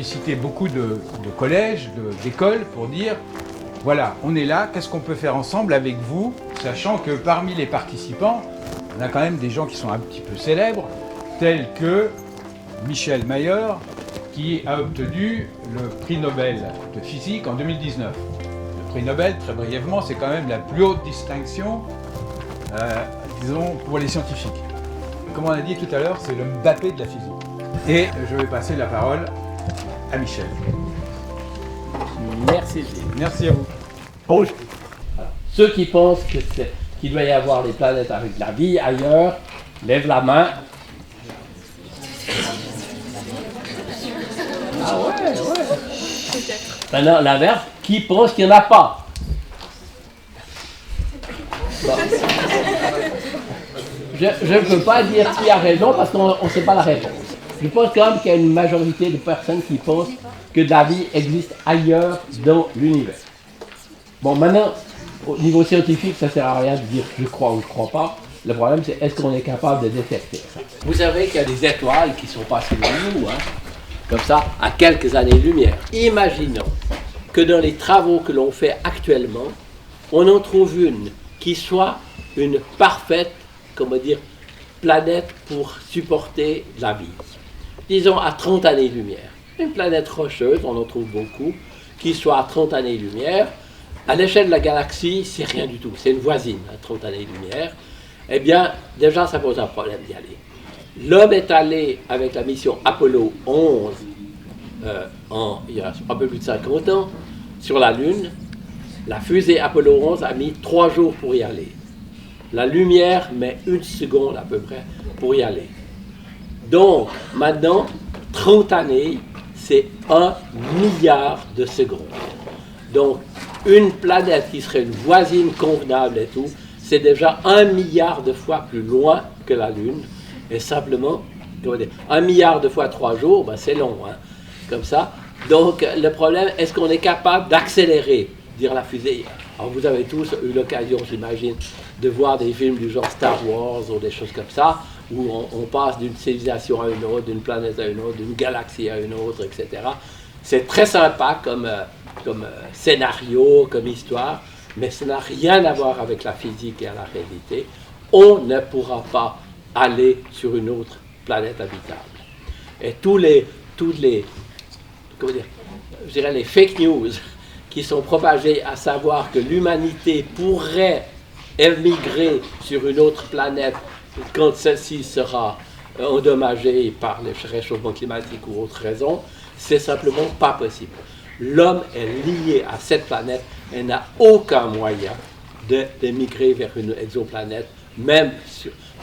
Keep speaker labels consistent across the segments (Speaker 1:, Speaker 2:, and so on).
Speaker 1: sollicité beaucoup de collèges, d'écoles pour dire voilà, on est là, qu'est-ce qu'on peut faire ensemble avec vous, sachant que parmi les participants, on a quand même des gens qui sont un petit peu célèbres, tels que Michel Mayer, qui a obtenu le prix Nobel de physique en 2019. Le prix Nobel, très brièvement, c'est quand même la plus haute distinction, disons, pour les scientifiques. Comme on a dit tout à l'heure, c'est le Mbappé de la physique. Et je vais passer la parole à Michel.
Speaker 2: Merci Gilles.
Speaker 1: Merci à vous.
Speaker 2: Bonjour. Alors, ceux qui pensent qu'il doit y avoir des planètes avec la vie ailleurs, lèvent la main. Ah ouais. Maintenant, l'inverse, qui pense qu'il n'y en a pas? Bon. Je ne peux pas dire qui a raison parce qu'on ne sait pas la réponse. Je pense quand même qu'il y a une majorité de personnes qui pensent que la vie existe ailleurs dans l'univers. Bon, maintenant, au niveau scientifique, ça ne sert à rien de dire je crois ou je ne crois pas. Le problème, c'est est-ce qu'on est capable de détecter ça? Vous savez qu'il y a des étoiles qui sont passées loin de nous, comme ça, à quelques années-lumière. Imaginons que dans les travaux que l'on fait actuellement, on en trouve une qui soit une parfaite, comment dire, planète pour supporter la vie. Disons à 30 années-lumière. Une planète rocheuse, on en trouve beaucoup, qui soit à 30 années-lumière. À l'échelle de la galaxie, c'est rien du tout. C'est une voisine à 30 années-lumière. Eh bien, déjà, ça pose un problème d'y aller. L'homme est allé avec la mission Apollo 11, il y a un peu plus de 50 ans, sur la Lune. La fusée Apollo 11 a mis 3 jours pour y aller. La lumière met 1 seconde à peu près pour y aller. Donc, maintenant, 30 années, c'est 1 milliard de secondes. Donc, une planète qui serait une voisine convenable et tout, c'est déjà 1 milliard de fois plus loin que la Lune. Et simplement, 1 milliard de fois 3 jours, ben c'est long, comme ça. Donc, le problème, est-ce qu'on est capable d'accélérer, dire la fusée? Alors, vous avez tous eu l'occasion, j'imagine, de voir des films du genre Star Wars ou des choses comme ça, où on passe d'une civilisation à une autre, d'une planète à une autre, d'une galaxie à une autre, etc. C'est très sympa comme scénario, comme histoire, mais ça n'a rien à voir avec la physique et la réalité. On ne pourra pas aller sur une autre planète habitable. Et tous les comment dire, je dirais les fake news qui sont propagés, à savoir que l'humanité pourrait émigrer sur une autre planète quand celle-ci sera endommagée par le réchauffement climatique ou autre raison, c'est simplement pas possible. L'homme est lié à cette planète et n'a aucun moyen d'émigrer vers une exoplanète, même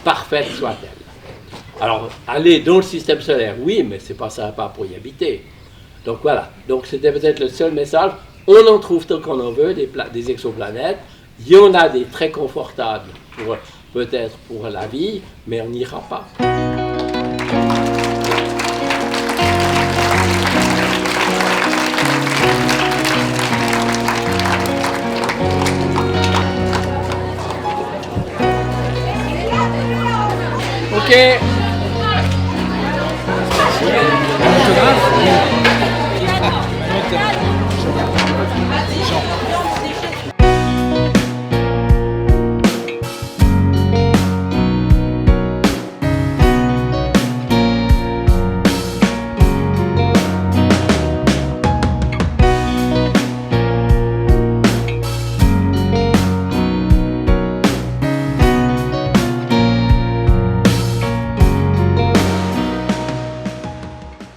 Speaker 2: parfaite soit-elle. Alors, aller dans le système solaire, oui, mais c'est pas sympa pour y habiter. Donc voilà, donc c'était peut-être le seul message. On en trouve tant qu'on en veut, des exoplanètes. Il y en a des très confortables, peut-être pour la vie, mais on n'ira pas. Ok.